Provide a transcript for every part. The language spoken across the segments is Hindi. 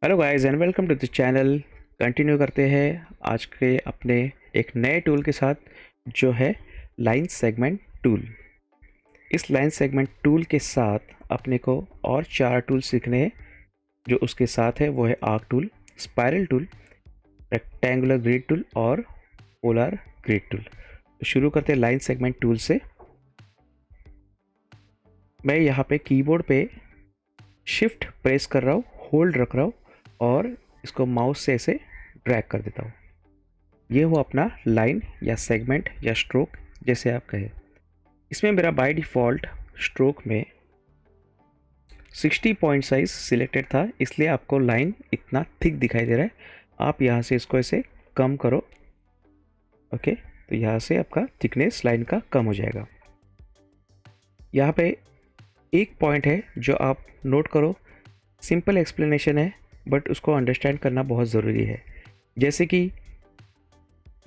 Hello guys and welcome to the channel. Continue करते हैं आज के अपने एक नए टूल के साथ, जो है लाइन सेगमेंट टूल। इस लाइन सेगमेंट टूल के साथ अपने को और चार टूल सीखने हैं। जो उसके साथ है वो है arc tool, spiral tool, rectangular grid tool और पोलर ग्रिड टूल। तो शुरू करते हैं लाइन सेगमेंट टूल से। मैं यहाँ पे कीबोर्ड पे शिफ्ट प्रेस कर रहा हूँ, होल्ड रख रहा हूँ और इसको माउस से ऐसे ड्रैग कर देता हूँ। ये हुआ अपना लाइन या सेगमेंट या स्ट्रोक, जैसे आप कहें। इसमें मेरा बाय डिफ़ॉल्ट स्ट्रोक में 60 पॉइंट साइज सिलेक्टेड था, इसलिए आपको लाइन इतना थिक दिखाई दे रहा है। आप यहाँ से इसको ऐसे कम करो। ओके, तो यहाँ से आपका थिकनेस लाइन का कम हो जाएगा। यहाँ पे एक पॉइंट है जो आप नोट करो। सिंपल एक्सप्लेनेशन है बट उसको अंडरस्टैंड करना बहुत ज़रूरी है। जैसे कि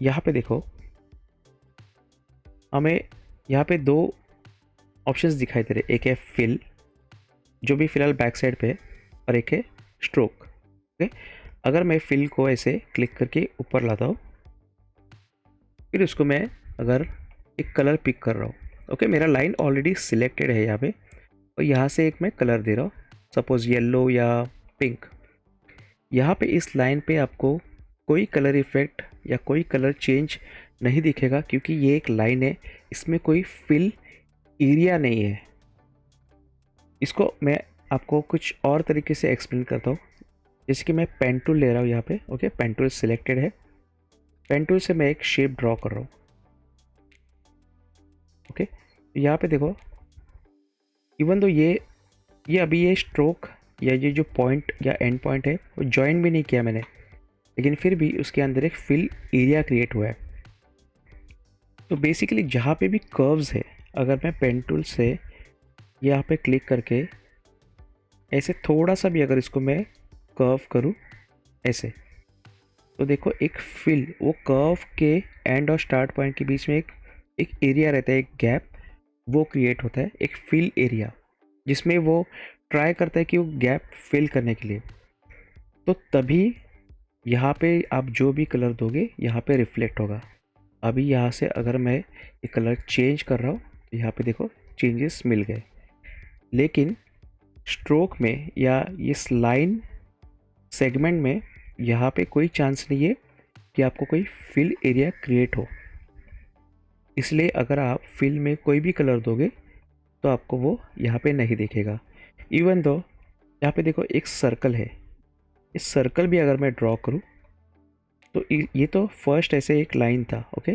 यहाँ पे देखो, हमें यहाँ पे दो ऑप्शंस दिखाई दे रहे। एक है फिल, जो भी फिलहाल बैक साइड पे है, और एक है स्ट्रोक। ओके, अगर मैं फिल को ऐसे क्लिक करके ऊपर लाता हूँ, फिर उसको मैं अगर एक कलर पिक कर रहा हूँ। ओके, मेरा लाइन ऑलरेडी सिलेक्टेड है यहाँ पे, और यहाँ से एक मैं कलर दे रहा हूँ, सपोज येलो या पिंक। यहाँ पे इस लाइन पे आपको कोई कलर इफेक्ट या कोई कलर चेंज नहीं दिखेगा, क्योंकि ये एक लाइन है, इसमें कोई फिल एरिया नहीं है। इसको मैं आपको कुछ और तरीके से एक्सप्लेन करता हूँ। जैसे कि मैं पेन टूल ले रहा हूँ यहाँ पे। ओके, पेन टूल सिलेक्टेड है। पेन टूल से मैं एक शेप ड्रॉ कर रहा हूँ। ओके, यहाँ पे देखो, इवन तो ये अभी ये स्ट्रोक या ये जो पॉइंट या एंड पॉइंट है वो ज्वाइन भी नहीं किया मैंने, लेकिन फिर भी उसके अंदर एक फिल एरिया क्रिएट हुआ है। तो बेसिकली जहाँ पे भी कर्व्स है, अगर मैं पेन टूल से यहाँ पे क्लिक करके ऐसे थोड़ा सा भी अगर इसको मैं कर्व करूँ ऐसे, तो देखो एक फिल, वो कर्व के एंड और स्टार्ट पॉइंट के बीच में एक एरिया रहता है, एक गैप वो क्रिएट होता है, एक फिल एरिया, जिसमें वो ट्राई करता है कि वो गैप फिल करने के लिए। तो तभी यहाँ पे आप जो भी कलर दोगे यहाँ पे रिफ्लेक्ट होगा। अभी यहाँ से अगर मैं ये कलर चेंज कर रहा हूँ तो यहाँ पे देखो चेंजेस मिल गए। लेकिन स्ट्रोक में या इस लाइन सेगमेंट में यहाँ पे कोई चांस नहीं है कि आपको कोई फिल एरिया क्रिएट हो। इसलिए अगर आप फिल में कोई भी कलर दोगे तो आपको वो यहाँ पे नहीं दिखेगा। इवन दो यहाँ पे देखो एक सर्कल है, इस सर्कल भी अगर मैं ड्रॉ करूँ तो ये तो फर्स्ट ऐसे एक लाइन था, ओके,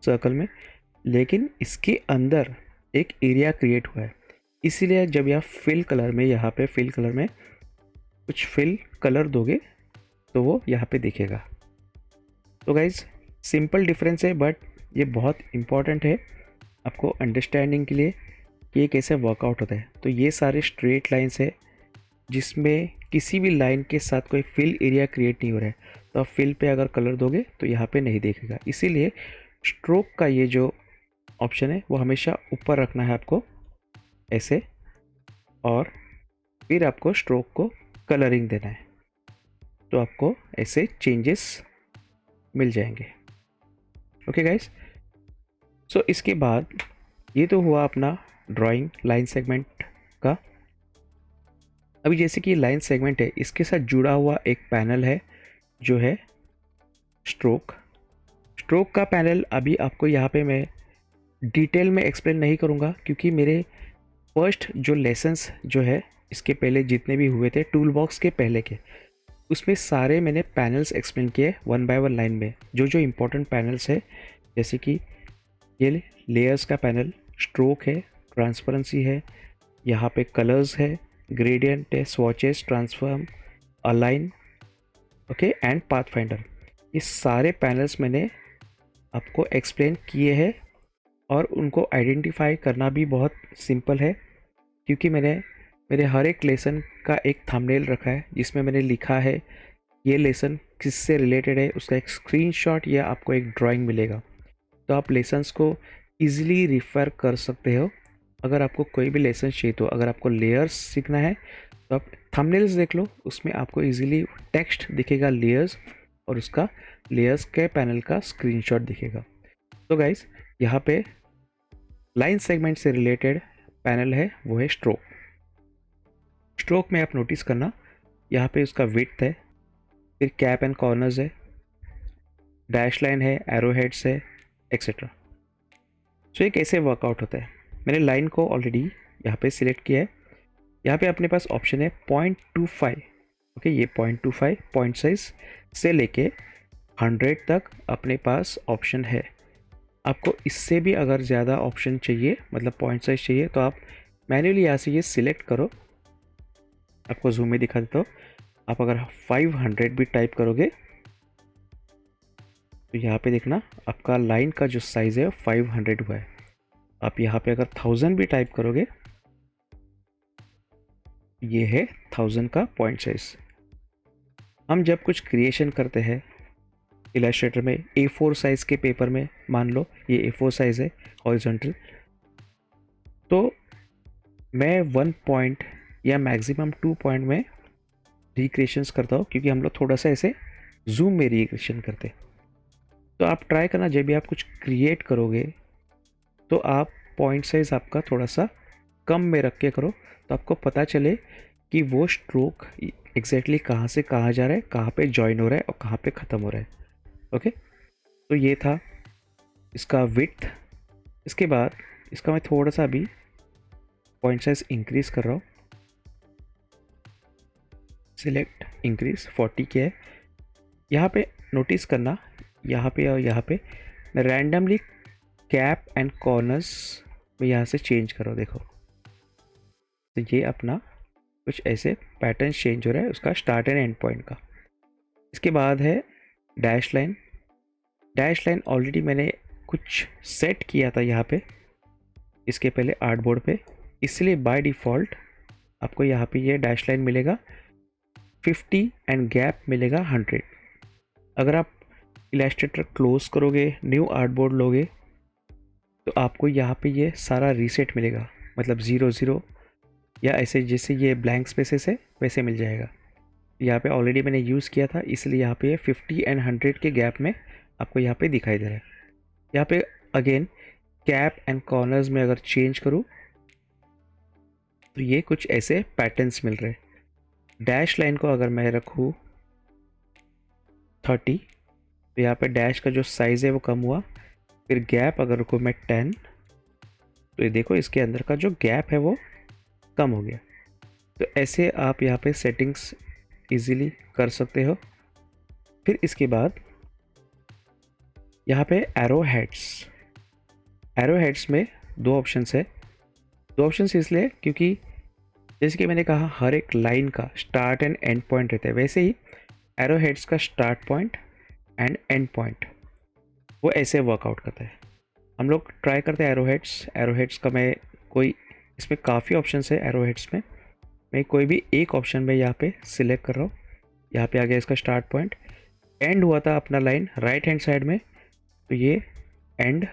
सर्कल में, लेकिन इसके अंदर एक एरिया क्रिएट हुआ है। इसीलिए जब यह फिल कलर में, यहाँ पे फिल कलर में कुछ फिल कलर दोगे तो वो यहाँ पे दिखेगा। तो गाइज, सिंपल डिफरेंस है बट ये बहुत इम्पॉर्टेंट है आपको अंडरस्टैंडिंग के लिए कि ये कैसे वर्कआउट होता है। तो ये सारे स्ट्रेट लाइन्स है जिसमें किसी भी लाइन के साथ कोई फिल एरिया क्रिएट नहीं हो रहा है, तो आप फिल पे अगर कलर दोगे तो यहाँ पे नहीं देखेगा। इसीलिए स्ट्रोक का ये जो ऑप्शन है वो हमेशा ऊपर रखना है आपको ऐसे, और फिर आपको स्ट्रोक को कलरिंग देना है, तो आपको ऐसे चेंजेस मिल जाएंगे। ओके गाइस, सो इसके बाद ये तो हुआ अपना ड्राइंग लाइन सेगमेंट का। अभी जैसे कि लाइन सेगमेंट है, इसके साथ जुड़ा हुआ एक पैनल है जो है स्ट्रोक। स्ट्रोक का पैनल अभी आपको यहाँ पे मैं डिटेल में एक्सप्लेन नहीं करूँगा, क्योंकि मेरे फर्स्ट जो लेसन्स जो है इसके पहले जितने भी हुए थे टूल बॉक्स के पहले के, उसमें सारे मैंने पैनल्स एक्सप्लेन किए वन बाय वन लाइन में, जो जो इम्पोर्टेंट पैनल्स है। जैसे कि ये लेयर्स का पैनल, स्ट्रोक है, ट्रांसपेरेंसी है, यहाँ पे कलर्स है, ग्रेडियंट है, swatches, transform, align, okay, and path finder. ये सारे पैनल्स मैंने आपको एक्सप्लेन किए हैं, और उनको आइडेंटिफाई करना भी बहुत सिंपल है, क्योंकि मैंने मेरे हर एक लेसन का एक थंबनेल रखा है जिसमें मैंने लिखा है ये लेसन किससे रिलेटेड है, उसका एक स्क्रीनशॉट या आपको एक ड्राइंग मिलेगा। तो आप लेसन्स को ईजिली रिफ़र कर सकते हो। अगर आपको कोई भी लेसन चाहिए, तो अगर आपको लेयर्स सीखना है तो आप थंबनेल्स देख लो, उसमें आपको इजीली टेक्स्ट दिखेगा लेयर्स, और उसका लेयर्स के पैनल का स्क्रीनशॉट दिखेगा। तो गाइस यहाँ पे लाइन सेगमेंट से रिलेटेड पैनल है, वो है स्ट्रोक। स्ट्रोक में आप नोटिस करना, यहाँ पे उसका विड्थ है, फिर कैप एंड कॉर्नर्स है, डैश लाइन है, एरो हेड्स है, एक्सेट्रा। सो ये कैसे वर्कआउट होता है, मैंने लाइन को ऑलरेडी यहाँ पे सिलेक्ट किया है। यहाँ पे अपने पास ऑप्शन है 0.25, ओके, ये 0.25 पॉइंट साइज से लेके 100 तक अपने पास ऑप्शन है। आपको इससे भी अगर ज़्यादा ऑप्शन चाहिए, मतलब पॉइंट साइज चाहिए, तो आप मैन्युअली यहाँ से ये सिलेक्ट करो। आपको जूम में दिखा देता हूँ। आप अगर 500 भी टाइप करोगे तो यहाँ पे देखना आपका लाइन का जो साइज़ है 500 हुआ है। आप यहाँ पे अगर 1000 भी टाइप करोगे, ये है 1000 का पॉइंट साइज। हम जब कुछ क्रिएशन करते हैं इलस्ट्रेटर में, A4 साइज़ के पेपर में, मान लो ये A4 साइज़ है हॉरिजॉन्टल, तो मैं 1 पॉइंट या मैक्सिमम 2 पॉइंट में रिक्रिएशंस करता हूँ, क्योंकि हम लोग थोड़ा सा ऐसे जूम में रिक्रिएशन करते हैं। तो आप ट्राई करना, जब भी आप कुछ क्रिएट करोगे तो आप पॉइंट साइज़ आपका थोड़ा सा कम में रख के करो, तो आपको पता चले कि वो स्ट्रोक एग्जैक्टली कहाँ से कहाँ जा रहा है, कहाँ पे जॉइन हो रहा है और कहाँ पे ख़त्म हो रहा है। ओके, तो ये था इसका विड्थ। इसके बाद इसका मैं थोड़ा सा अभी पॉइंट साइज इंक्रीज़ कर रहा हूँ। सिलेक्ट इंक्रीज 40 के है। यहाँ पे नोटिस करना, यहाँ पे और यहाँ पे मैं रैंडमली कैप एंड कॉर्नर्स में यहाँ से चेंज करो। देखो तो ये अपना कुछ ऐसे पैटर्न चेंज हो रहा है उसका स्टार्ट एंड एंड पॉइंट का। इसके बाद है dash line. Dash line already मैंने कुछ सेट किया था यहाँ पे इसके पहले आर्टबोर्ड पे, इसलिए बाय डिफ़ॉल्ट आपको यहाँ पे ये डैश लाइन मिलेगा 50 एंड गैप मिलेगा 100। अगर आप इलस्ट्रेटर क्लोज करोगे, न्यू आर्टबोर्ड लोगे, तो आपको यहाँ पे ये सारा रीसेट मिलेगा, मतलब 0 0 या ऐसे जैसे ये ब्लैंक स्पेसेस है वैसे मिल जाएगा। यहाँ पे ऑलरेडी मैंने यूज़ किया था, इसलिए यहाँ पे 50 एंड 100 के गैप में आपको यहाँ पे दिखाई दे रहा है। यहाँ पे अगेन कैप एंड कॉर्नर्स में अगर चेंज करूँ तो ये कुछ ऐसे पैटर्न्स मिल रहे हैं। डैश लाइन को अगर मैं रखूँ 30, तो यहाँ पे डैश का जो साइज़ है वो कम हुआ। फिर गैप अगर रखूँ मैं 10, तो ये देखो इसके अंदर का जो गैप है वो कम हो गया। तो ऐसे आप यहाँ पे सेटिंग्स इजीली कर सकते हो। फिर इसके बाद यहाँ पे एरो हेड्स। एरो हेड्स में दो ऑप्शंस है। दो ऑप्शंस इसलिए क्योंकि जैसे कि मैंने कहा हर एक लाइन का स्टार्ट एंड एंड पॉइंट रहता है, वैसे ही एरो हेड्स का start point and and point वो ऐसे वर्कआउट करता है। हम लोग ट्राई करते हैं एरो हेड्स। एरो हेड्स का मैं कोई, इसमें काफ़ी ऑप्शंस है एरो हेड्स में, मैं कोई भी एक ऑप्शन में यहाँ पे सिलेक्ट कर रहा हूँ। यहाँ पे आ गया इसका स्टार्ट पॉइंट, एंड हुआ था अपना लाइन राइट हैंड साइड में, तो ये एंड,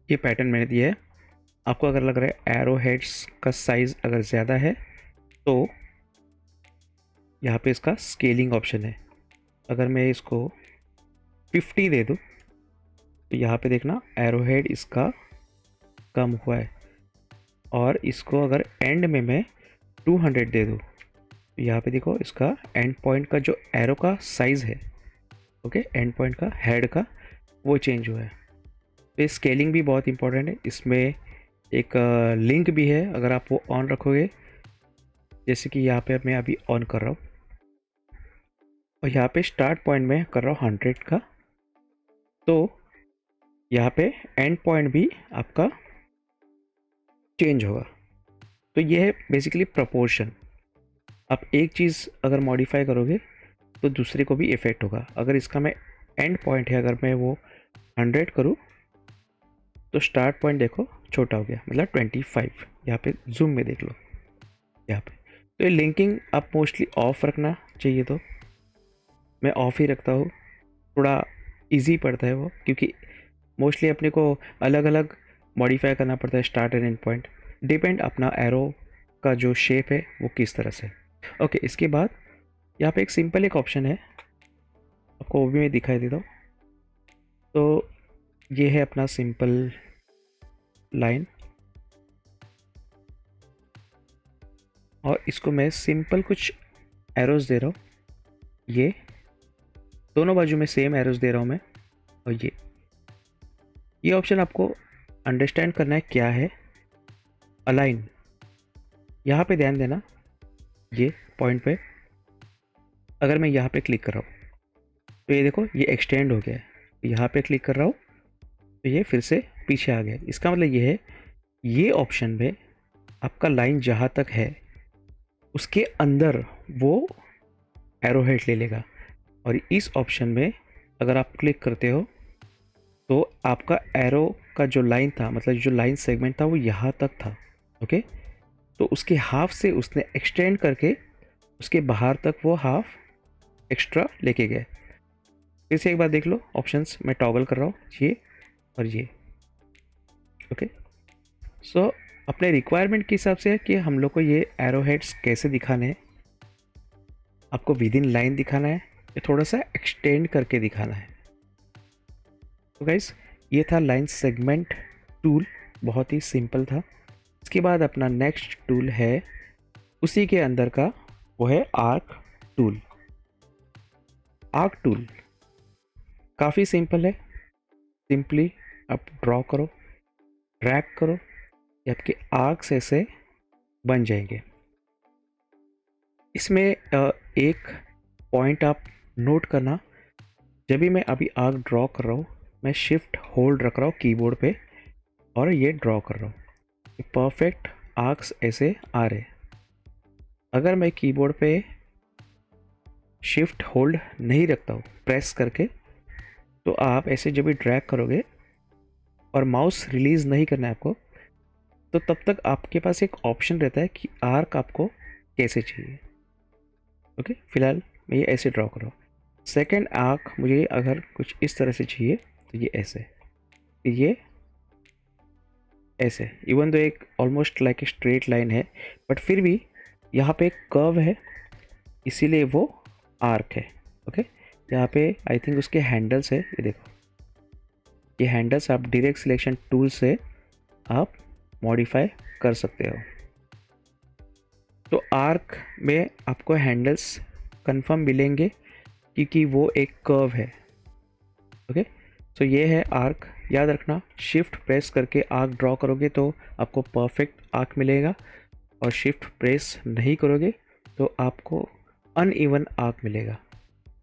ये पैटर्न मैंने दिया है। आपको अगर लग रहा है एरो हेड्स का साइज़ अगर ज़्यादा है तो यहाँ पे इसका स्केलिंग ऑप्शन है। अगर मैं इसको 50 दे दूँ तो यहाँ पे देखना एरो हेड इसका कम हुआ है, और इसको अगर एंड में मैं 200 दे दूँ तो यहाँ पे देखो इसका एंड पॉइंट का जो एरो का साइज़ है, ओके, एंड पॉइंट का हेड का वो चेंज हुआ है। तो ये स्केलिंग भी बहुत इंपॉर्टेंट है। इसमें एक लिंक भी है, अगर आप वो ऑन रखोगे, जैसे कि यहाँ पे मैं अभी ऑन कर रहा हूँ और यहाँ पे स्टार्ट पॉइंट में कर रहा हूँ 100 का, तो यहाँ पे एंड पॉइंट भी आपका चेंज होगा। तो ये है बेसिकली प्रपोर्शन। आप एक चीज़ अगर मॉडिफाई करोगे तो दूसरे को भी इफ़ेक्ट होगा। अगर इसका मैं एंड पॉइंट है, अगर मैं वो 100 करूँ तो स्टार्ट पॉइंट देखो छोटा हो गया, मतलब 25। यहाँ पे जूम में देख लो यहाँ पे। तो ये लिंकिंग आप मोस्टली ऑफ रखना चाहिए, तो मैं ऑफ ही रखता हूँ। थोड़ा इजी पड़ता है वो, क्योंकि मोस्टली अपने को अलग अलग मॉडिफाई करना पड़ता है start and and point. Depend अपना एरो का जो शेप है वो किस तरह से। ओके, इसके बाद यहाँ पे एक सिंपल एक ऑप्शन है, आपको वो भी मैं दिखाई देता हूँ। तो ये है अपना सिंपल लाइन, और इसको मैं सिंपल कुछ एरोज दे रहा हूँ। ये दोनों बाजू में सेम एरोज दे रहा हूँ मैं। और ये ऑप्शन आपको अंडरस्टैंड करना है क्या है। अलाइन, यहाँ पे ध्यान देना, ये पॉइंट पे अगर मैं यहाँ पे क्लिक कर रहा हूँ तो ये देखो ये एक्सटेंड हो गया है। यहाँ पे क्लिक कर रहा हूँ तो ये फिर से पीछे आ गया। इसका मतलब ये है, ये ऑप्शन में आपका लाइन जहाँ तक है उसके अंदर वो एरो हेड ले लेगा, और इस ऑप्शन में अगर आप क्लिक करते हो तो आपका एरो का जो लाइन था, मतलब जो लाइन सेगमेंट था वो यहाँ तक था। ओके, तो उसके हाफ से उसने एक्सटेंड करके उसके बाहर तक वो हाफ एक्स्ट्रा लेके गए। फिर से एक बार देख लो, ऑप्शंस मैं टॉगल कर रहा हूँ, ये और ये। ओके, सो अपने रिक्वायरमेंट के हिसाब से है कि हम लोग को ये एरो हेड्स कैसे दिखाने हैं। आपको विद इन लाइन दिखाना है या थोड़ा सा एक्सटेंड करके दिखाना है। तो गाइस, ये था लाइन सेगमेंट टूल, बहुत ही सिंपल था। इसके बाद अपना नेक्स्ट टूल है उसी के अंदर का, वो है आर्क टूल। आर्क टूल काफ़ी सिंपल है। सिंपली आप ड्रॉ करो, ड्रैग करो, ये आपके आर्क्स ऐसे बन जाएंगे। इसमें एक पॉइंट आप नोट करना, जब भी मैं अभी आर्क ड्रॉ कर रहा हूँ मैं शिफ्ट होल्ड रख रहा हूँ कीबोर्ड पे और ये ड्रॉ कर रहा हूँ। परफेक्ट आर्क्स ऐसे आ रहे। अगर मैं कीबोर्ड पे शिफ्ट होल्ड नहीं रखता हूँ प्रेस करके, तो आप ऐसे जब भी ड्रैग करोगे और माउस रिलीज़ नहीं करना है आपको, तो तब तक आपके पास एक ऑप्शन रहता है कि आर्क आपको कैसे चाहिए। ओके, फिलहाल मैं ये ऐसे ड्रॉ कर रहा हूँ। सेकेंड आर्क मुझे अगर कुछ इस तरह से चाहिए तो ये ऐसे, ये ऐसे। इवन तो एक almost like a straight line है, बट फिर भी यहाँ पे एक कर्व है, इसीलिए वो आर्क है। ओके, यहाँ पे आई थिंक उसके हैंडल्स है, ये देखो ये हैंडल्स आप डायरेक्ट सिलेक्शन टूल से आप मॉडिफाई कर सकते हो। तो आर्क में आपको हैंडल्स कंफर्म मिलेंगे क्योंकि वो एक कर्व है। ओके, तो ये है आर्क। याद रखना, शिफ्ट प्रेस करके आर्क ड्रॉ करोगे तो आपको परफेक्ट आर्क मिलेगा, और शिफ्ट प्रेस नहीं करोगे तो आपको अनइवन आर्क मिलेगा।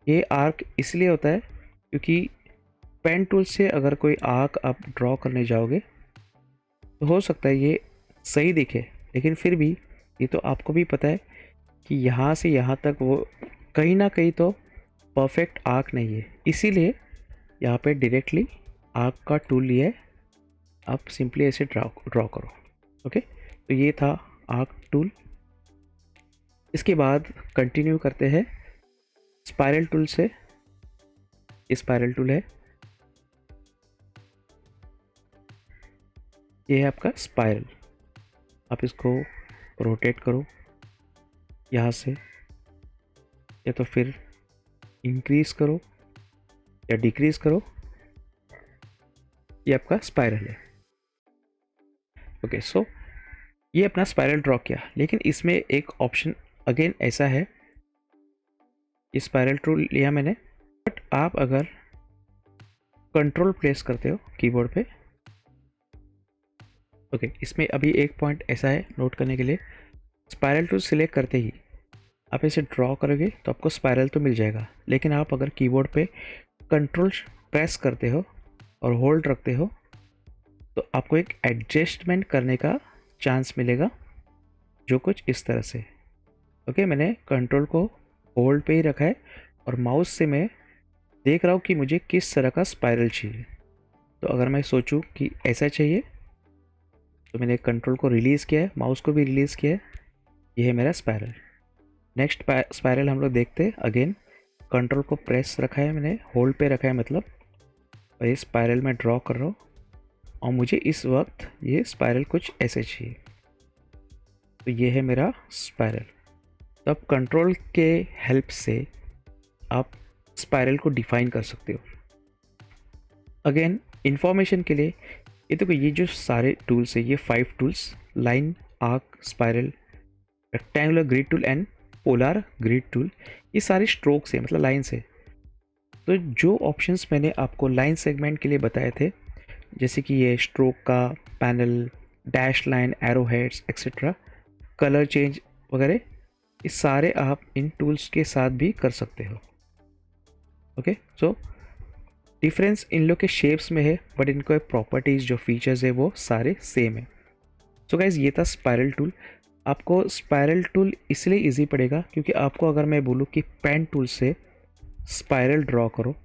ये आर्क इसलिए होता है क्योंकि पेन टूल से अगर कोई आर्क आप ड्रॉ करने जाओगे तो हो सकता है ये सही दिखे, लेकिन फिर भी ये तो आपको भी पता है कि यहाँ से यहाँ तक वो कहीं ना कहीं तो परफेक्ट आर्क नहीं है। इसीलिए यहाँ पे डायरेक्टली आर्क का टूल लिया है, आप सिंपली ऐसे ड्रॉ करो। ओके, तो ये था आर्क टूल। इसके बाद कंटिन्यू करते हैं स्पाइरल टूल से। स्पाइरल टूल है, ये है आपका स्पाइरल। आप इसको रोटेट करो यहाँ से, या तो फिर इंक्रीज करो या डिक्रीज करो, ये आपका स्पाइरल है। ओके, सो ये अपना स्पाइरल ड्रॉ किया, लेकिन इसमें एक ऑप्शन अगेन ऐसा है, स्पाइरल टूल लिया मैंने, बट आप अगर कंट्रोल प्रेस करते हो कीबोर्ड पे, ओके, इसमें अभी एक पॉइंट ऐसा है नोट करने के लिए, स्पाइरल टूल सिलेक्ट करते ही आप इसे ड्रॉ करोगे तो आपको स्पाइरल तो मिल जाएगा, लेकिन आप अगर कीबोर्ड पे कंट्रोल प्रेस करते हो और होल्ड रखते हो तो आपको एक एडजस्टमेंट करने का चांस मिलेगा, जो कुछ इस तरह से। ओके, मैंने कंट्रोल को होल्ड पे ही रखा है और माउस से मैं देख रहा हूँ कि मुझे किस तरह का स्पाइरल चाहिए। तो अगर मैं सोचूं कि ऐसा चाहिए तो मैंने कंट्रोल को रिलीज़ किया है, माउस को भी रिलीज़ किया है, ये है मेरा स्पाइरल। नेक्स्ट स्पाइरल हम लोग देखते हैं। अगेन कंट्रोल को प्रेस रखा है मैंने, होल्ड पे रखा है मतलब, और ये स्पाइरल में ड्रॉ कर रहा हूँ और मुझे इस वक्त ये स्पाइरल कुछ ऐसे चाहिए। तो ये है मेरा स्पायरल। तो अब कंट्रोल के हेल्प से आप स्पायरल को डिफाइन कर सकते हो। अगेन इन्फॉर्मेशन के लिए, ये देखो ये जो सारे टूल्स है, ये 5 tools, line, arc, spiral, rectangular grid tool and polar grid tool, ये सारे स्ट्रोक्स है, मतलब लाइन से। तो जो ऑप्शंस मैंने आपको लाइन सेगमेंट के लिए बताए थे, जैसे कि ये स्ट्रोक का panel, dash line, arrow heads etcetera, colour change वगैरह, ये सारे आप इन टूल्स के साथ भी कर सकते हो। ओके, सो डिफरेंस इन लोग के शेप्स में है, बट इनको प्रॉपर्टीज़ जो फीचर्स है वो सारे सेम है। सो गाइज ये था स्पायरल टूल। आपको स्पायरल टूल इसलिए इजी पड़ेगा क्योंकि आपको अगर मैं बोलूँ कि पेन टूल से स्पायरल ड्रॉ करो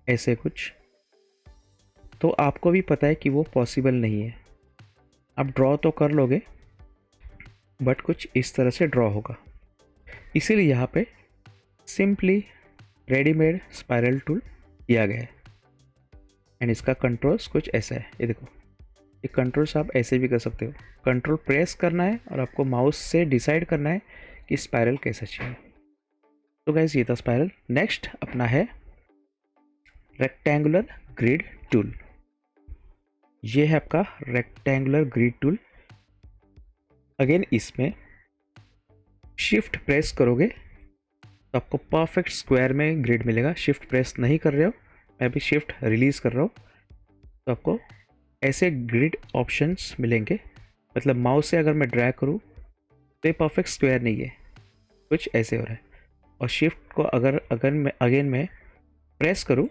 ऐसे कुछ, तो आपको भी पता है कि वो पॉसिबल नहीं है। आप ड्रॉ तो कर लोगे बट कुछ इस तरह से ड्रॉ होगा। इसीलिए यहाँ पे सिंपली रेडीमेड स्पायरल टूल दिया गया है एंड इसका कंट्रोल्स कुछ ऐसा है। ये देखो, ये कंट्रोल्स आप ऐसे भी कर सकते हो। कंट्रोल प्रेस करना है और आपको माउस से डिसाइड करना है कि स्पायरल कैसा चाहिए। तो गाइस ये था स्पायरल। नेक्स्ट अपना है रेक्टेंगुलर ग्रिड टूल। ये है आपका रेक्टेंगुलर ग्रिड टूल। अगेन इसमें शिफ्ट प्रेस करोगे तो आपको परफेक्ट स्क्वायर में ग्रिड मिलेगा। शिफ्ट प्रेस नहीं कर रहे हो, मैं अभी शिफ्ट रिलीज कर रहा हूँ, तो आपको ऐसे ग्रिड ऑप्शंस मिलेंगे। मतलब माउस से अगर मैं ड्रैग करूँ तो ये परफेक्ट स्क्वायर नहीं है, कुछ ऐसे हो रहा है। और शिफ्ट को अगर अगर मैं अगेन मैं प्रेस करूँ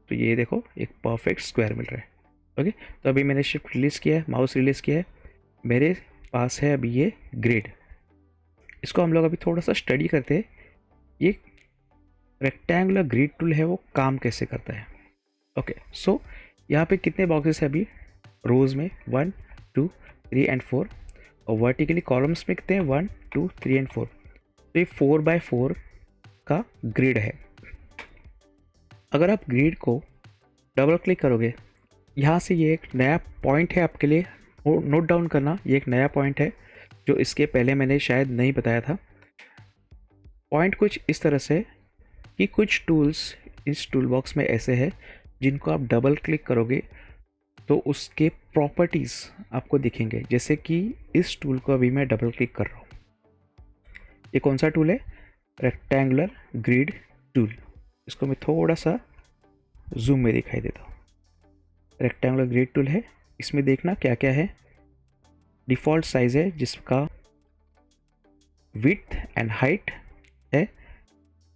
तो ये देखो एक परफेक्ट स्क्वायर मिल रहा है। ओके, तो अभी मैंने शिफ्ट रिलीज़ किया है, माउस रिलीज़ किया है, मेरे पास है अभी ये ग्रिड। इसको हम लोग अभी थोड़ा सा स्टडी करते हैं, ये रेक्टेंगुलर ग्रिड टूल है वो काम कैसे करता है। ओके, सो यहाँ पे कितने बॉक्सेस है अभी रोज में, 1 2 3 एंड 4, और वर्टिकली कॉलम्स में कितने हैं, 1 2 3 एंड 4। तो ये 4x4 का ग्रिड है। अगर आप ग्रिड को डबल क्लिक करोगे, यहाँ से ये एक नया पॉइंट है आपके लिए, नोट डाउन करना, ये एक नया पॉइंट है जो इसके पहले मैंने शायद नहीं बताया था। पॉइंट कुछ इस तरह से कि कुछ टूल्स इस टूल बॉक्स में ऐसे हैं जिनको आप डबल क्लिक करोगे तो उसके प्रॉपर्टीज़ आपको दिखेंगे। जैसे कि इस टूल को अभी मैं डबल क्लिक कर रहा हूँ। ये कौन सा टूल है, रेक्टेंगुलर ग्रिड टूल। इसको मैं थोड़ा सा जूम में दिखाई देता हूँ। रेक्टेंगुलर ग्रिड टूल है, इसमें देखना क्या क्या है। डिफ़ॉल्ट साइज़ है जिसका विड्थ एंड हाइट है।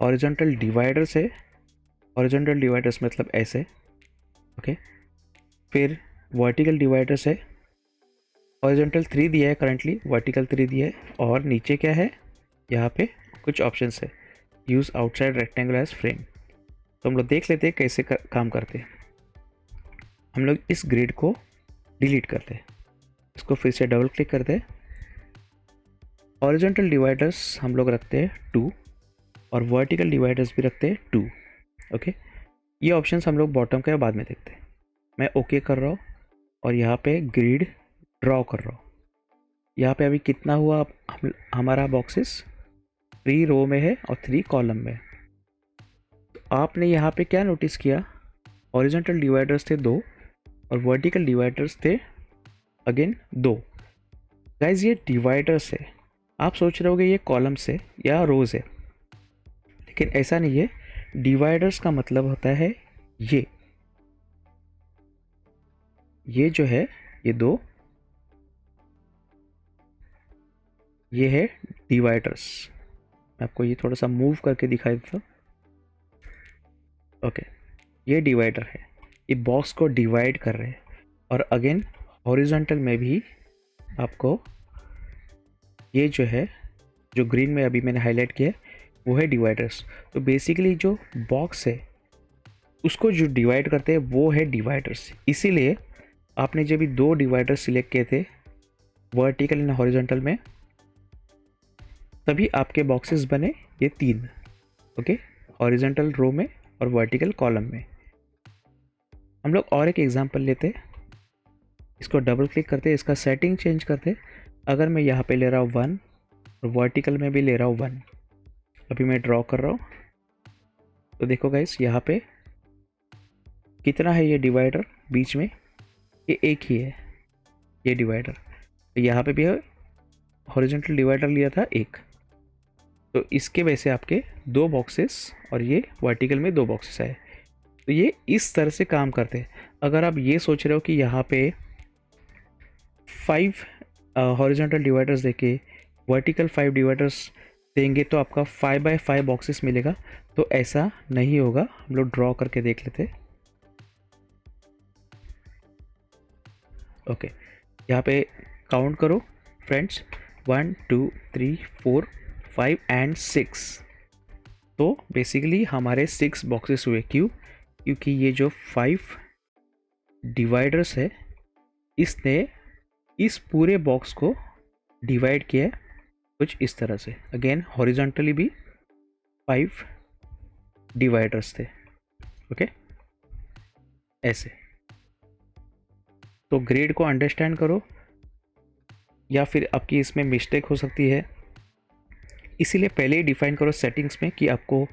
हॉरिजॉन्टल डिवाइडर्स है, हॉरिजॉन्टल डिवाइडर्स मतलब ऐसे। ओके, फिर वर्टिकल डिवाइडर्स है, हॉरिजॉन्टल 3 दिया है करंटली, वर्टिकल 3 दिया है। और नीचे क्या है, यहाँ पे कुछ ऑप्शंस है, use outside rectangle as frame. तो हम लोग देख लेते हैं कैसे काम करते हैं। हम लोग इस ग्रिड को डिलीट करते हैं, इसको फिर से डबल क्लिक करते हैं। हॉरिजॉन्टल डिवाइडर्स हम लोग रखते हैं 2 और वर्टिकल डिवाइडर्स भी रखते हैं 2। ओके, ये ऑप्शंस हम लोग बॉटम का बाद में देखते हैं। मैं ओके कर रहा हूँ और यहाँ पे ग्रिड ड्रॉ कर रहा हूँ। यहाँ पे अभी कितना हुआ, हमारा बॉक्सेस 3 रो में है और 3 कॉलम में। तो आपने यहाँ पे क्या नोटिस किया, हॉरिजॉन्टल डिवाइडर्स थे 2 और वर्टिकल डिवाइडर्स थे अगेन 2। गाइज ये डिवाइडर्स है, आप सोच रहे होगे ये कॉलम्स है या रोज है, लेकिन ऐसा नहीं है। डिवाइडर्स का मतलब होता है ये जो है, ये 2, ये है डिवाइडर्स। मैं आपको ये थोड़ा सा मूव करके दिखाई देता हूँ। ओके, ये डिवाइडर है, ये बॉक्स को डिवाइड कर रहे हैं। और अगेन हॉरिजॉन्टल में भी आपको ये जो है, जो ग्रीन में अभी मैंने हाईलाइट किया है, वो है डिवाइडर्स। तो बेसिकली जो बॉक्स है उसको जो डिवाइड करते हैं वो है डिवाइडर्स। इसीलिए आपने जब भी 2 डिवाइडर सिलेक्ट किए थे वर्टिकल एंड हॉरिजॉन्टल में, तभी आपके बॉक्सेस बने ये 3। ओके, हॉरिजॉन्टल रो में और वर्टिकल कॉलम में। हम लोग और एक एग्जांपल लेते हैं, इसको डबल क्लिक करते हैं, इसका सेटिंग चेंज करते हैं। अगर मैं यहाँ पे ले रहा हूँ 1 और वर्टिकल में भी ले रहा हूँ 1, अभी मैं ड्रॉ कर रहा हूँ, तो देखो गाइस यहाँ पे कितना है ये डिवाइडर बीच में, ये एक ही है ये डिवाइडर। यहाँ पे भी हॉरिजॉन्टल डिवाइडर लिया था एक, तो इसके वजह से आपके 2 बॉक्सेस और ये वर्टिकल में 2 बॉक्सेस आए। तो ये इस तरह से काम करते हैं। अगर आप ये सोच रहे हो कि यहाँ पे 5 हॉरिजॉन्टल डिवाइडर्स देके वर्टिकल 5 डिवाइडर्स देंगे तो आपका 5x5 बॉक्सेस मिलेगा, तो ऐसा नहीं होगा। हम लोग ड्रॉ करके देख लेते हैं। ओके, यहाँ पे काउंट करो फ्रेंड्स, 1 2 3 4 5 एंड 6। तो बेसिकली हमारे 6 बॉक्सेस हुए। क्यों? क्योंकि ये जो 5 डिवाइडर्स है, इसने इस पूरे बॉक्स को डिवाइड किया है कुछ इस तरह से। अगेन हॉरिजॉन्टली भी 5 डिवाइडर्स थे। ओके, ऐसे। तो ग्रिड को अंडरस्टैंड करो, या फिर आपकी इसमें मिस्टेक हो सकती है, इसीलिए पहले ही डिफाइन करो सेटिंग्स में कि आपको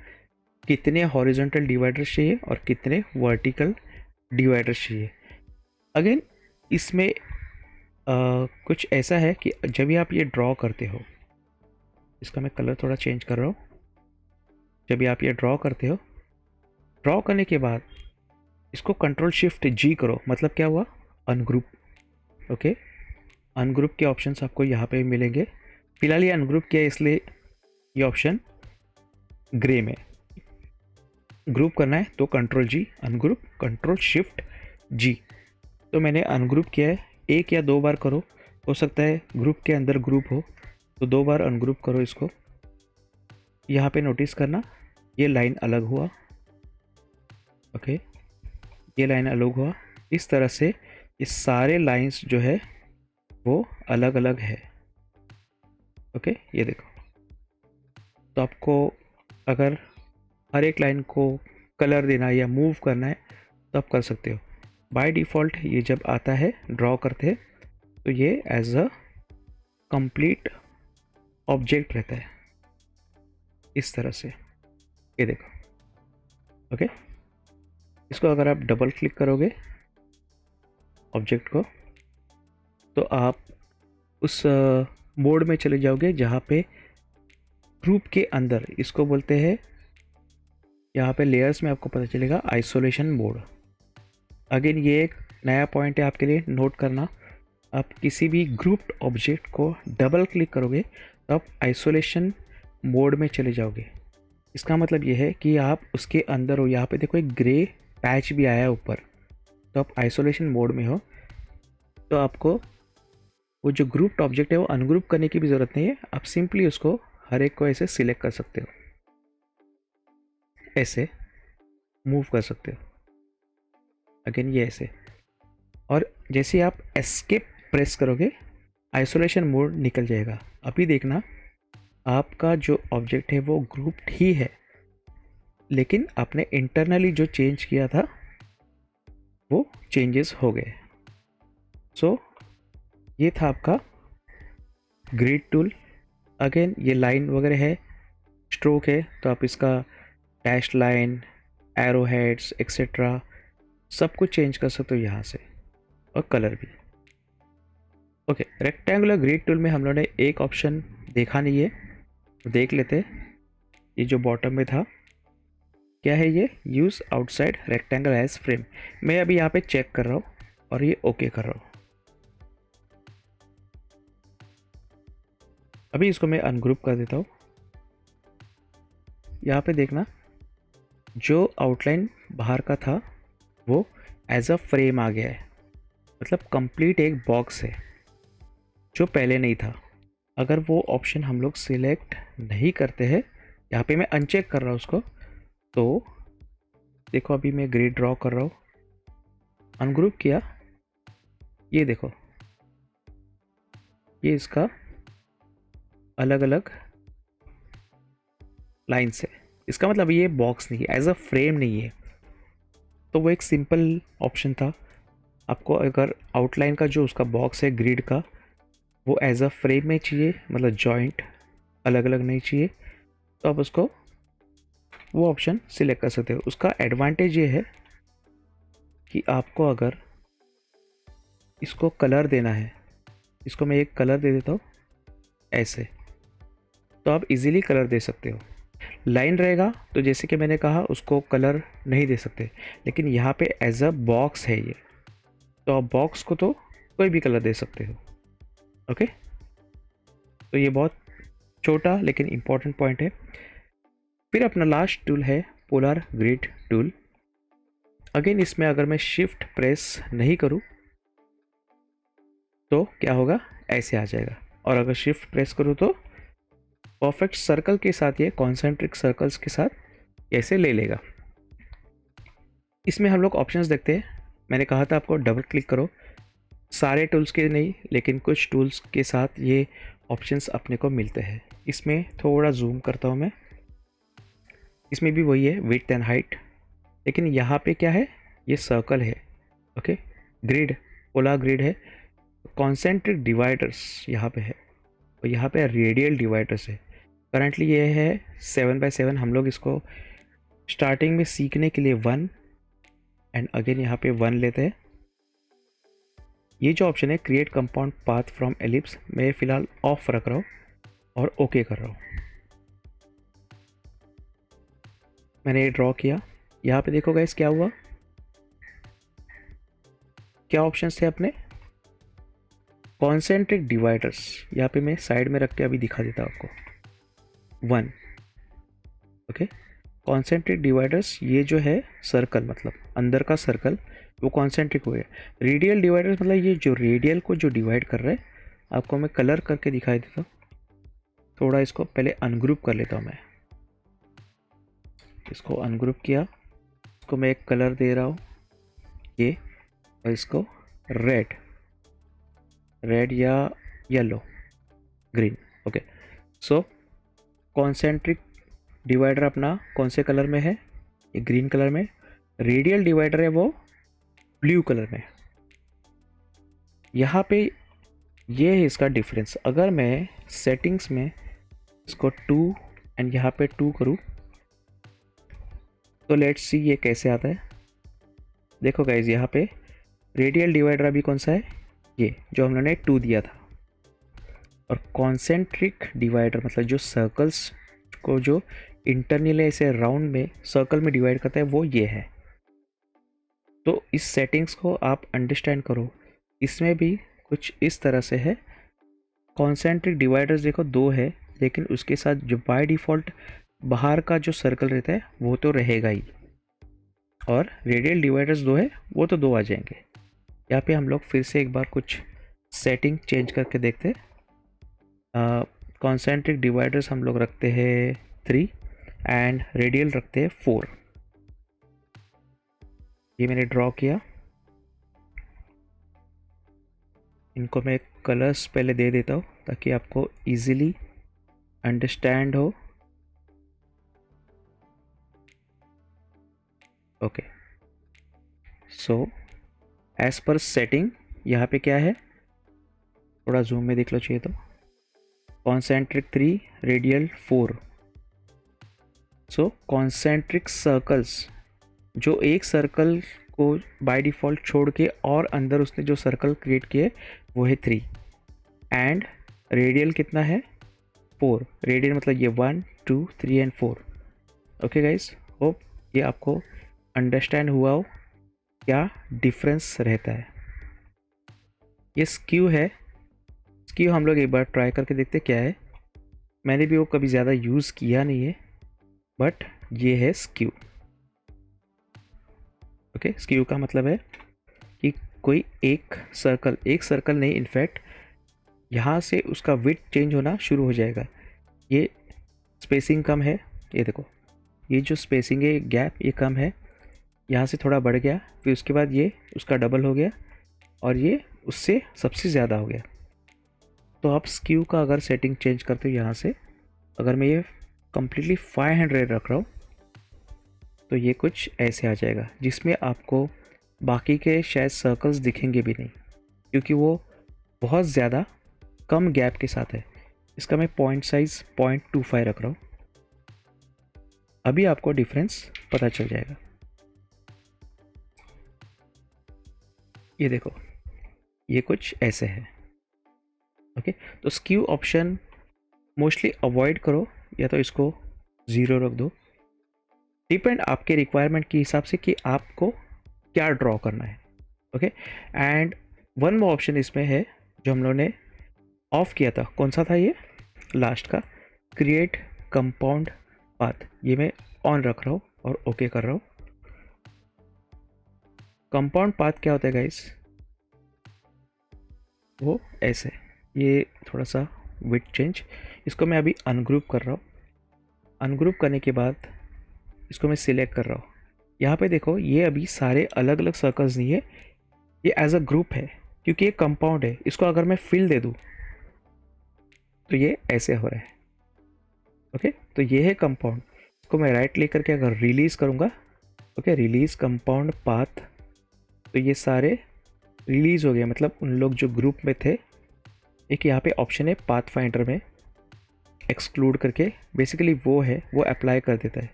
कितने हॉरिजॉन्टल डिवाइडर्स चाहिए और कितने वर्टिकल डिवाइडर्स चाहिए। अगेन इसमें कुछ ऐसा है कि जब भी आप ये ड्रॉ करते हो, इसका मैं कलर थोड़ा चेंज कर रहा हूँ। जब भी आप ये ड्रॉ करते हो, ड्रॉ करने के बाद इसको कंट्रोल शिफ्ट जी करो। मतलब क्या हुआ? अनग्रुप। ओके, अनग्रुप के ऑप्शंस आपको यहाँ पे मिलेंगे। फिलहाल ये अनग्रुप किया है इसलिए ये ऑप्शन ग्रे में। ग्रुप करना है तो कंट्रोल जी अनग्रुप, कंट्रोल शिफ्ट जी। तो मैंने अनग्रुप किया है, 1 या 2 बार करो। हो सकता है ग्रुप के अंदर ग्रुप हो, तो 2 बार अनग्रुप करो इसको। यहाँ पे नोटिस करना ये लाइन अलग हुआ। ओके, ये लाइन अलग हुआ। इस तरह से ये सारे लाइंस जो है वो अलग अलग है। ओके, ये देखो। तो आपको अगर हर एक लाइन को कलर देना है या मूव करना है तो आप कर सकते हो। बाय डिफ़ॉल्ट ये जब आता है ड्रॉ करते हैं तो ये एज अ कंप्लीट ऑब्जेक्ट रहता है इस तरह से। ये देखो। ओके, इसको अगर आप डबल क्लिक करोगे ऑब्जेक्ट को, तो आप उस मोड में चले जाओगे जहाँ पे ग्रुप के अंदर, इसको बोलते हैं यहाँ पे लेयर्स में आपको पता चलेगा आइसोलेशन मोड। अगेन ये एक नया पॉइंट है आपके लिए, नोट करना। आप किसी भी ग्रुप्ड ऑब्जेक्ट को डबल क्लिक करोगे तो आप आइसोलेशन मोड में चले जाओगे। इसका मतलब ये है कि आप उसके अंदर हो। यहाँ पे देखो एक ग्रे पैच भी आया है ऊपर, तो आप आइसोलेशन मोड में हो। तो आपको वो जो ग्रुप्ड ऑब्जेक्ट है वो अनग्रुप करने की भी ज़रूरत नहीं है। आप सिंपली उसको हर एक को ऐसे सिलेक्ट कर सकते हो, ऐसे मूव कर सकते हो। अगेन ये ऐसे, और जैसे आप एस्केप प्रेस करोगे आइसोलेशन मोड निकल जाएगा। अभी देखना आपका जो ऑब्जेक्ट है वो ग्रुप्ड ही है, लेकिन आपने इंटरनली जो चेंज किया था वो चेंजेस हो गए। सो ये था आपका ग्रिड टूल। अगेन ये लाइन वगैरह है, स्ट्रोक है, तो आप इसका dash line, arrow heads etcetera सब कुछ चेंज कर सकते हो यहाँ से, और कलर भी। ओके, रेक्टेंगुलर ग्रिड टूल में हम लोगों ने एक ऑप्शन देखा नहीं है, तो देख लेते। ये जो बॉटम में था, क्या है ये? Use outside rectangle as frame. मैं अभी यहाँ पे चेक कर रहा हूँ और ये ओके कर रहा हूँ। अभी इसको मैं अनग्रुप कर देता हूँ। यहाँ पे देखना जो आउटलाइन बाहर का था वो एज अ फ्रेम आ गया है, मतलब कंप्लीट एक बॉक्स है जो पहले नहीं था। अगर वो ऑप्शन हम लोग सिलेक्ट नहीं करते हैं, यहाँ पे मैं अनचेक कर रहा हूँ उसको, तो देखो अभी मैं ग्रिड ड्रॉ कर रहा हूँ, अनग्रुप किया, ये देखो ये इसका अलग अलग लाइन्स है। इसका मतलब ये बॉक्स नहीं है, एज अ फ्रेम नहीं है। तो वो एक सिंपल ऑप्शन था। आपको अगर आउटलाइन का जो उसका बॉक्स है ग्रिड का, वो एज अ फ्रेम में चाहिए, मतलब जॉइंट अलग अलग नहीं चाहिए, तो आप उसको वो ऑप्शन सिलेक्ट कर सकते हो। उसका एडवांटेज ये है कि आपको अगर इसको कलर देना है, इसको मैं एक कलर दे देता हूँ ऐसे, तो आप इजीली कलर दे सकते हो। लाइन रहेगा तो जैसे कि मैंने कहा उसको कलर नहीं दे सकते, लेकिन यहाँ पे एज अ बॉक्स है ये, तो आप बॉक्स को तो कोई भी कलर दे सकते हो। ओके, तो ये बहुत छोटा लेकिन इम्पॉर्टेंट पॉइंट है। फिर अपना लास्ट टूल है पोलर ग्रिड टूल। अगेन इसमें अगर मैं शिफ्ट प्रेस नहीं करूँ तो क्या होगा, ऐसे आ जाएगा, और अगर शिफ्ट प्रेस करूँ तो परफेक्ट सर्कल के साथ, ये कॉन्सेंट्रिक सर्कल्स के साथ ऐसे ले लेगा। इसमें हम लोग ऑप्शंस देखते हैं। मैंने कहा था आपको डबल क्लिक करो, सारे टूल्स के नहीं लेकिन कुछ टूल्स के साथ ये ऑप्शंस अपने को मिलते हैं। इसमें थोड़ा जूम करता हूँ मैं, इसमें भी वही है विड्थ एंड हाइट, लेकिन यहाँ पे क्या है, ये सर्कल है। ओके, ग्रिड, पोलर ग्रिड है, कॉन्सेंट्रिक डिवाइडर्स यहाँ पे है, और यहाँ पे रेडियल डिवाइडर्स है। करंटली ये है 7x7। हम लोग इसको स्टार्टिंग में सीखने के लिए 1 एंड अगेन यहाँ पे 1 लेते हैं। ये जो ऑप्शन है create compound path from ellipse, मैं फ़िलहाल ऑफ रख रहा हूँ और ओके कर रहा हूँ। मैंने ये ड्रॉ किया, यहाँ पे देखो गाइस क्या हुआ, क्या ऑप्शंस थे अपने, कॉन्सेंट्रिक डिवाइडर्स। यहाँ पे मैं साइड में रख के अभी दिखा देता हूँ आपको। 1, ओके, कॉन्सेंट्रिक डिवाइडर्स ये जो है सर्कल, मतलब अंदर का सर्कल, वो कॉन्सेंट्रिक हो गया। रेडियल डिवाइडर्स मतलब ये जो रेडियल को जो डिवाइड कर रहा है, आपको मैं कलर करके दिखाई देता हूँ। थोड़ा इसको पहले अनग्रुप कर लेता हूँ मैं, इसको अनग्रुप किया, इसको मैं एक कलर दे रहा हूँ ये, और इसको रेड या येलो, ग्रीन। ओके, सो कॉन्सेंट्रिक डिवाइडर अपना कौन से कलर में है, ये ग्रीन कलर में। रेडियल डिवाइडर है वो ब्लू कलर में। यहाँ पे ये है इसका डिफरेंस। अगर मैं सेटिंग्स में इसको 2 एंड यहाँ पे 2 करूँ तो लेट्स सी ये कैसे आता है। देखो गाइज, यहाँ पे रेडियल डिवाइडर अभी कौन सा है, ये जो हम लोगों ने 2 दिया था, और कॉन्सेंट्रिक डिवाइडर मतलब जो सर्कल्स को जो इंटरनली ऐसे राउंड में सर्कल में डिवाइड करता है वो ये है। तो इस सेटिंग्स को आप अंडरस्टैंड करो, इसमें भी कुछ इस तरह से है। कॉन्सेंट्रिक डिवाइडर्स देखो 2 है, लेकिन उसके साथ जो बाय डिफ़ॉल्ट बाहर का जो सर्कल रहता है वो तो रहेगा ही, और रेडियल डिवाइडर्स 2 है, वो तो 2 आ जाएंगे। यहाँ पे हम लोग फिर से एक बार कुछ सेटिंग चेंज करके देखते हैं। कॉन्सेंट्रिक डिवाइडर्स हम लोग रखते हैं 3 एंड रेडियल रखते हैं 4। ये मैंने ड्रॉ किया, इनको मैं कलर्स पहले दे देता हूँ ताकि आपको इजीली अंडरस्टैंड हो। Okay, so as per setting यहाँ पे क्या है, थोड़ा जूम में देख लो चाहिए तो, कॉन्सेंट्रिक 3 रेडियल 4। सो कॉन्सेंट्रिक सर्कल्स, जो एक सर्कल को बाय डिफ़ॉल्ट छोड़ के और अंदर उसने जो सर्कल क्रिएट किए वो है 3, एंड रेडियल कितना है 4। रेडियल मतलब ये 1 2 3 एंड 4। ओके गाइस, होप ये आपको अंडरस्टैंड हुआ हो क्या डिफरेंस रहता है। ये स्क्यू है, स्क्यू हम लोग एक बार ट्राई करके देखते क्या है। मैंने भी वो कभी ज़्यादा यूज़ किया नहीं है, बट ये है स्क्यू। ओके, स्क्यू का मतलब है कि कोई एक सर्कल नहीं, इनफैक्ट यहाँ से उसका विड्थ चेंज होना शुरू हो जाएगा। ये स्पेसिंग कम है, ये देखो, ये जो स्पेसिंग है गैप ये कम है, यहाँ से थोड़ा बढ़ गया, फिर उसके बाद ये उसका डबल हो गया, और ये उससे सबसे ज़्यादा हो गया। तो आप स्क्यू का अगर सेटिंग चेंज करते हो यहाँ से, अगर मैं ये कम्प्लीटली 500 रख रहा हूँ तो ये कुछ ऐसे आ जाएगा, जिसमें आपको बाकी के शायद सर्कल्स दिखेंगे भी नहीं, क्योंकि वो बहुत ज़्यादा कम गैप के साथ है। इसका मैं पॉइंट साइज 0.25 रख रहा हूँ। अभी आपको डिफरेंस पता चल जाएगा। ये देखो, ये कुछ ऐसे है। ओके, तो स्क्यू ऑप्शन मोस्टली अवॉइड करो, या तो इसको 0 रख दो। डिपेंड आपके रिक्वायरमेंट के हिसाब से कि आपको क्या ड्रॉ करना है। Okay, and one more option इसमें है जो हम लोगों ने ऑफ किया था। कौन सा था ये? लास्ट का, क्रिएट कंपाउंड पाथ। ये मैं ऑन रख रहा हूँ और ओके कर रहा हूँ। कंपाउंड पाथ क्या होता है गाइस? वो ऐसे, ये थोड़ा सा विड्थ चेंज, इसको मैं अभी अनग्रुप कर रहा हूँ। अनग्रुप करने के बाद इसको मैं सिलेक्ट कर रहा हूँ। यहाँ पे देखो, ये अभी सारे अलग अलग सर्कल्स नहीं है, ये एज अ ग्रुप है, क्योंकि ये कंपाउंड है। इसको अगर मैं फिल दे दूँ तो ये ऐसे हो रहा है। ओके, तो ये है कंपाउंड। इसको मैं राइट क्लिक करके अगर रिलीज़ करूँगा, ओके, रिलीज कंपाउंड पाथ, तो ये सारे रिलीज हो गए। मतलब उन लोग जो ग्रुप में थे। एक यहाँ पे ऑप्शन है पाथ फाइंडर में एक्सक्लूड करके, बेसिकली वो है, वो अप्लाई कर देता है।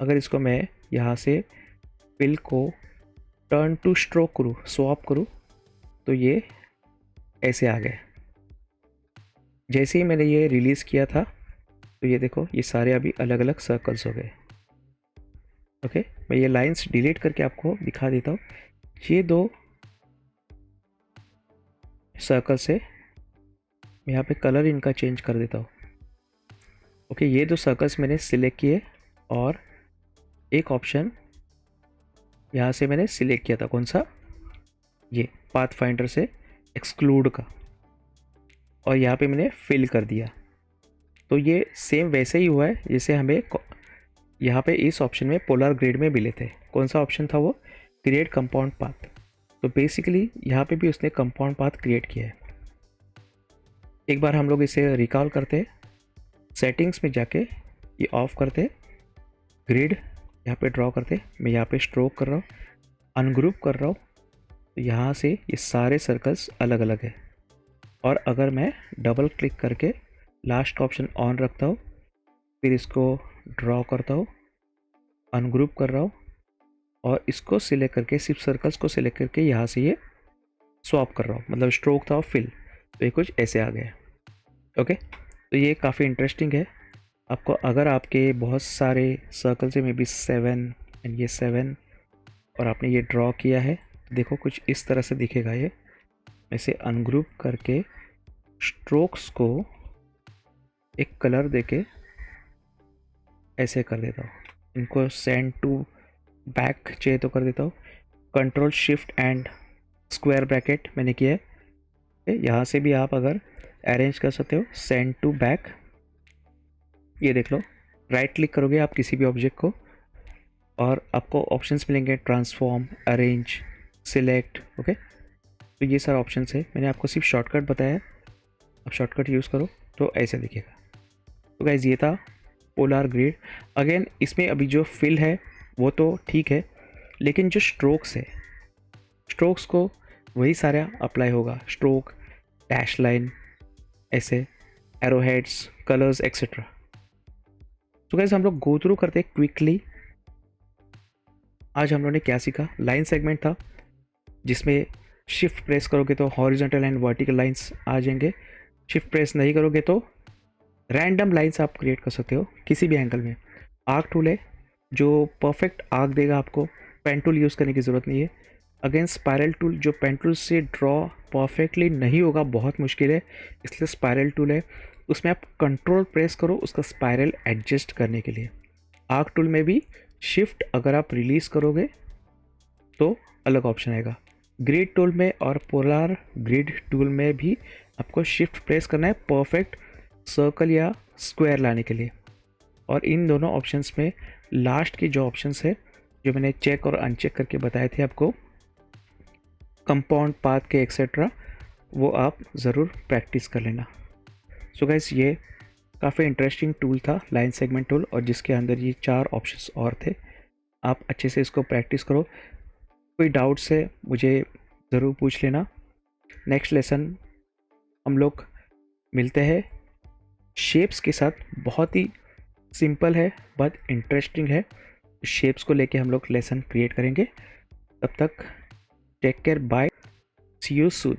अगर इसको मैं यहाँ से फिल को टर्न टू स्ट्रोक करूँ, स्वैप करूँ, तो ये ऐसे आ गए। जैसे ही मैंने ये रिलीज़ किया था, तो ये देखो, ये सारे अभी अलग अलग सर्कल्स हो गए। ओके, मैं ये लाइंस डिलीट करके आपको दिखा देता हूँ। ये दो सर्कल्स है, मैं यहाँ पे कलर इनका चेंज कर देता हूँ। ओके, ये दो सर्कल्स मैंने सिलेक्ट किए, और एक ऑप्शन यहाँ से मैंने सिलेक्ट किया था। कौन सा? ये पाथ फाइंडर से एक्सक्लूड का, और यहाँ पे मैंने फिल कर दिया। तो ये सेम वैसे ही हुआ है जैसे हमें यहाँ पे इस ऑप्शन में पोलर ग्रिड में मिले थे। कौन सा ऑप्शन था वो? Create compound path. तो बेसिकली यहाँ पे भी उसने कंपाउंड पाथ क्रिएट किया है। एक बार हम लोग इसे रिकॉल करते हैं, सेटिंग्स में जाके ये ऑफ करते, ग्रिड यहाँ पे ड्रॉ करते। मैं यहाँ पे स्ट्रोक कर रहा हूँ, अनग्रुप कर रहा हूँ, तो यहाँ से ये सारे सर्कल्स अलग अलग है। और अगर मैं डबल क्लिक करके लास्ट ऑप्शन ऑन रखता हूँ, फिर इसको ड्रॉ करता हूँ, अनग्रुप कर रहा हूँ, और इसको सिलेक्ट करके, सिर्फ सर्कल्स को सिलेक्ट करके यहाँ से ये स्वैप कर रहा हूँ, मतलब स्ट्रोक था फिल, तो ये कुछ ऐसे आ गया। ओके, तो ये काफ़ी इंटरेस्टिंग है। आपको अगर आपके बहुत सारे सर्कल से मे बी 7 एंड ये 7, और आपने ये ड्रॉ किया है, तो देखो कुछ इस तरह से दिखेगा ये। मैं इसे अनग्रुप करके स्ट्रोक्स को एक कलर देके ऐसे कर देता हूँ। इनको सेंड टू बैक चाहिए तो कर देता हूँ। Control shift and square bracket मैंने किया है। यहाँ से भी आप अगर अरेंज कर सकते हो, सेंड टू बैक। ये देख लो, राइट क्लिक करोगे आप किसी भी ऑब्जेक्ट को, और आपको ऑप्शंस मिलेंगे, ट्रांसफॉर्म, अरेंज, सिलेक्ट। ओके, तो ये सारे ऑप्शंस है। मैंने आपको सिर्फ शॉर्टकट बताया, आप शॉर्टकट यूज़ करो तो ऐसे दिखेगा। तो गाइज, ये था पोलर ग्रिड। अगेन इसमें अभी जो फिल है वो तो ठीक है, लेकिन जो स्ट्रोक्स है, स्ट्रोक्स को वही सारा अप्लाई होगा। स्ट्रोक, डैश लाइन, ऐसे एरो हेड्स, कलर्स एक्सेट्रा। तो गाइज, हम लोग गो थ्रू करते क्विकली। आज हम लोगों ने क्या सीखा? लाइन सेगमेंट था, जिसमें शिफ्ट प्रेस करोगे तो हॉरिजॉन्टल एंड वर्टिकल लाइंस आ जाएंगे। शिफ्ट प्रेस नहीं करोगे तो रैंडम लाइंस आप क्रिएट कर सकते हो किसी भी एंगल में। आर्क टूल है जो परफेक्ट आर्क देगा आपको, पेन टूल यूज़ करने की ज़रूरत नहीं है। अगेन स्पायरल टूल, जो पेन टूल से ड्रॉ परफेक्टली नहीं होगा, बहुत मुश्किल है, इसलिए स्पायरल टूल है। उसमें आप कंट्रोल प्रेस करो उसका स्पायरल एडजस्ट करने के लिए। आर्क टूल में भी शिफ्ट अगर आप रिलीज़ करोगे तो अलग ऑप्शन आएगा। ग्रिड टूल में और पोलर ग्रिड टूल में भी आपको शिफ्ट प्रेस करना है परफेक्ट सर्कल या स्क्वायर लाने के लिए। और इन दोनों ऑप्शंस में लास्ट की जो ऑप्शंस है, जो मैंने चेक और अनचेक करके बताए थे आपको, कंपाउंड पाथ के एक्सेट्रा, वो आप ज़रूर प्रैक्टिस कर लेना। सो गाइस, ये काफ़ी इंटरेस्टिंग टूल था, लाइन सेगमेंट टूल, और जिसके अंदर ये 4 ऑप्शंस और थे। आप अच्छे से इसको प्रैक्टिस करो। कोई डाउट्स है मुझे ज़रूर पूछ लेना। नेक्स्ट लेसन हम लोग मिलते हैं शेप्स के साथ। बहुत ही सिंपल है, बहुत इंटरेस्टिंग है। शेप्स को लेके हम लोग लेसन क्रिएट करेंगे। तब तक take care, bye, see you soon.